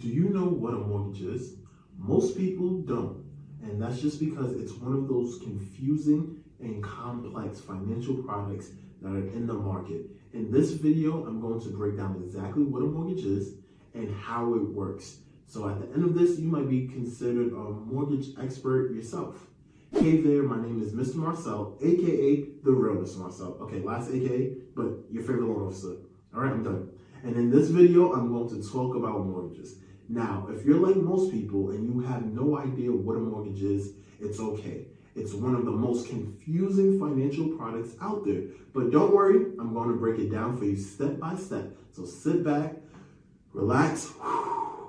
Do you know what a mortgage is? Most people don't, and that's just because it's one of those confusing and complex financial products that are in the market. In this video, I'm going to break down exactly what a mortgage is and how it works. So at the end of this, you might be considered a mortgage expert yourself. Hey there, my name is Mr. Marcelle, aka the real Mr. Marcelle. Okay, last aka, but your favorite loan officer. All right, I'm done. And in this video, I'm going to talk about mortgages. Now, if you're like most people and you have no idea what a mortgage is, it's okay. It's one of the most confusing financial products out there. But don't worry, I'm going to break it down for you step by step. So sit back, relax,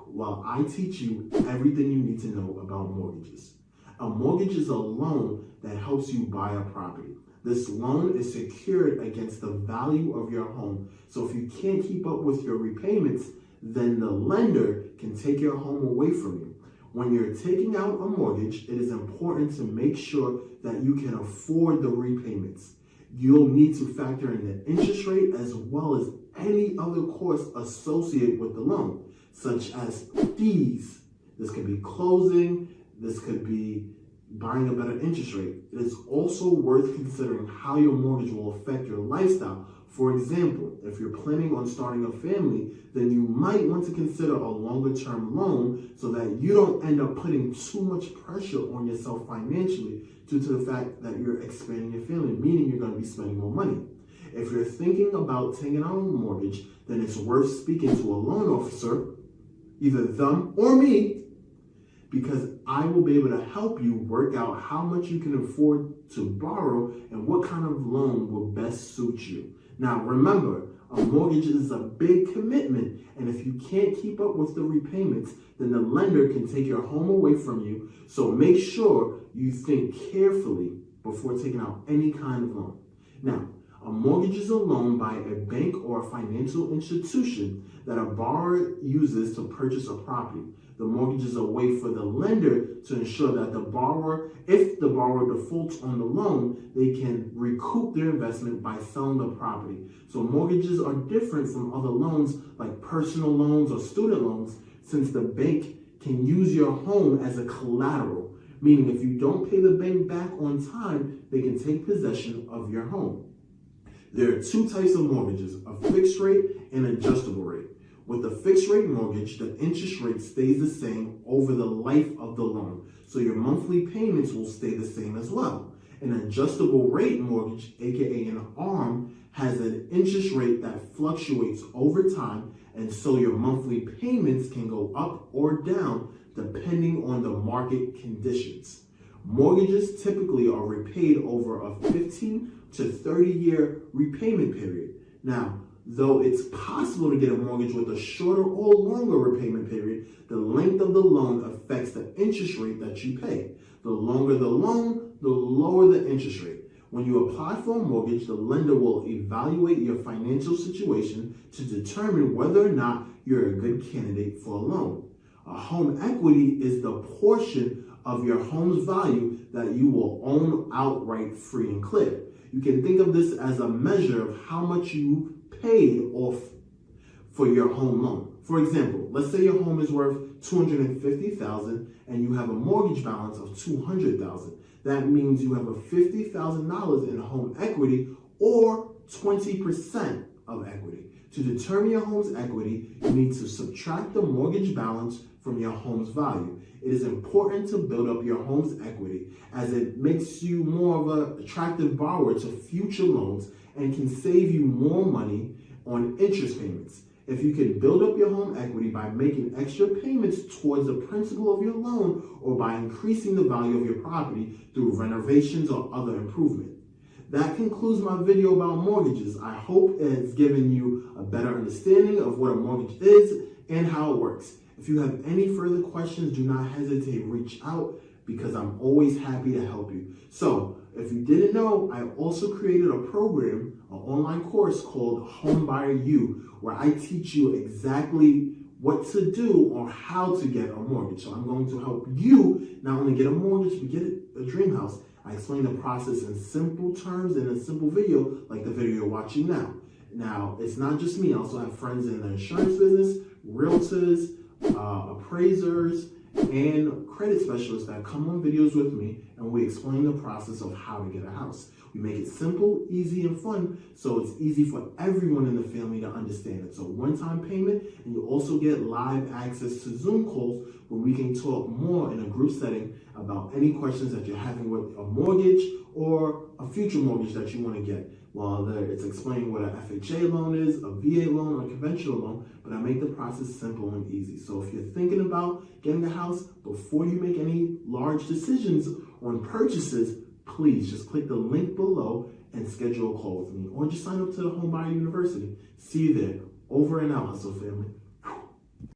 while I teach you everything you need to know about mortgages. A mortgage is a loan that helps you buy a property. This loan is secured against the value of your home. So if you can't keep up with your repayments, then the lender can take your home away from you. When you're taking out a mortgage, it is important to make sure that you can afford the repayments. You'll need to factor in the interest rate as well as any other costs associated with the loan, such as fees. This could be closing, this could be buying a better interest rate. It is also worth considering how your mortgage will affect your lifestyle. For example, if you're planning on starting a family, then you might want to consider a longer-term loan so that you don't end up putting too much pressure on yourself financially due to the fact that you're expanding your family, meaning you're going to be spending more money. If you're thinking about taking out a mortgage, then it's worth speaking to a loan officer, either them or me, because I will be able to help you work out how much you can afford to borrow and what kind of loan will best suit you. Now, remember, a mortgage is a big commitment, and if you can't keep up with the repayments, then the lender can take your home away from you. So make sure you think carefully before taking out any kind of loan. Now, a mortgage is a loan by a bank or a financial institution that a borrower uses to purchase a property. The mortgage is a way for the lender to ensure that the borrower, if the borrower defaults on the loan, they can recoup their investment by selling the property. So mortgages are different from other loans like personal loans or student loans, since the bank can use your home as a collateral, meaning if you don't pay the bank back on time, they can take possession of your home. There are two types of mortgages, a fixed rate and adjustable rate. With a fixed rate mortgage, the interest rate stays the same over the life of the loan, so your monthly payments will stay the same as well. An adjustable rate mortgage, aka an ARM, has an interest rate that fluctuates over time, and so your monthly payments can go up or down depending on the market conditions. Mortgages typically are repaid over a 15 to 30-year repayment period. Now, though it's possible to get a mortgage with a shorter or longer repayment period, the length of the loan affects the interest rate that you pay. The longer the loan, the lower the interest rate. When you apply for a mortgage, the lender will evaluate your financial situation to determine whether or not you're a good candidate for a loan. A home equity is the portion of your home's value that you will own outright free and clear. You can think of this as a measure of how much you paid off for your home loan. For example, let's say your home is worth $250,000 and you have a mortgage balance of $200,000. That means you have a $50,000 in home equity or 20% of equity. To determine your home's equity, you need to subtract the mortgage balance from your home's value. It is important to build up your home's equity as it makes you more of an attractive borrower to future loans and can save you more money on interest payments. If you can build up your home equity by making extra payments towards the principal of your loan or by increasing the value of your property through renovations or other improvement. That concludes my video about mortgages. I hope it's given you a better understanding of what a mortgage is and how it works. If you have any further questions, do not hesitate to reach out because I'm always happy to help you. So, if you didn't know, I also created a program, an online course called Home Buyer U, where I teach you exactly what to do or how to get a mortgage. So I'm going to help you not only get a mortgage, but get a dream house. I explain the process in simple terms in a simple video like the video you're watching now. Now, it's not just me. I also have friends in the insurance business, realtors, appraisers, and credit specialists that come on videos with me, and we explain the process of how to get a house. We make it simple, easy, and fun, so it's easy for everyone in the family to understand. It's a one-time payment, and you also get live access to Zoom calls where we can talk more in a group setting about any questions that you're having with a mortgage or a future mortgage that you want to get. Well, it's explaining what an FHA loan is, a VA loan, or a conventional loan, but I make the process simple and easy. So if you're thinking about getting a house, before you make any large decisions on purchases, please just click the link below and schedule a call with me, or just sign up to the Homebuyer University. See you there. Over and out, Hustle family.